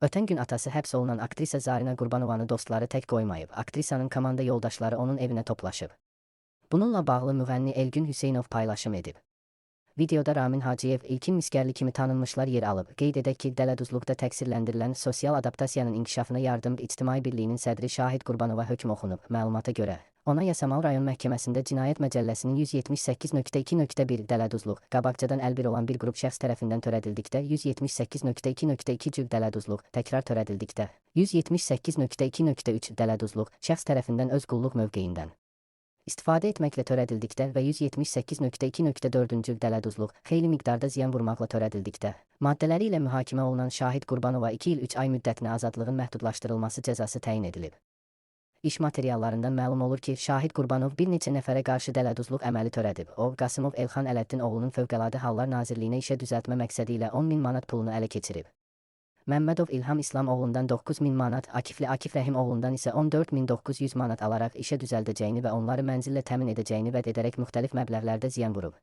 Ötən gün atası həbs olunan aktrisa Zarina Qurbanovanı dostları tək qoymayıb. Aktrisanın komanda yoldaşları onun evinə toplaşıb. Bununla bağlı müğənni Elgün Hüseynov paylaşım edib. Videoda Ramin Hacıyev, İlkin Miskərli kimi tanınmışlar yer alıb. Qeyd edək ki, dələduzluqda təqsirləndirilən sosial adaptasiyanın inkişafına yardım İctimai Birliyinin sədri Şahid Qurbanova hökm oxunub. Məlumata görə, ona Yasamal rayon məhkəməsində Cinayət Məcəlləsinin 178.2.1 dələduzluq, qabaqcadan əlbir olan bir qrup şəxs tərəfindən törədildikdə 178.2.2 cür dələduzluq, təkrar törədildikdə 178.2.3 dələduzluq, şəxs tərəfindən öz qulluq mövqeyindən istifadə etməklə törədildikdə və 178.2.4 dələduzluq, xeyli miqdarda ziyan vurmaqla törədildikdə, maddələri ilə mühakimə olunan Şahid Qurbanova 2 il 3 ay müddətinə azadlığın məhdudlaşdırılması cəzası təyin edilib. İş materiallarından məlum olur ki, Şahid Qurbanov bir neçə nəfərə qarşı dələduzluq əməli törədib. O, Qasımov Elxan Ələddin oğlunun Fövqəladə Hallar Nazirliyinə işə düzəltmə məqsədi ilə 10.000 manat pulunu ələ keçirib. Məmmədov İlham İslam oğlundan 9.000 manat, Akifli Akif Rəhim oğlundan isə 14.900 manat alaraq işə düzəldəcəyini və onları mənzillə təmin edəcəyini vəd edərək müxtəlif məbləğlərdə ziyan vurub.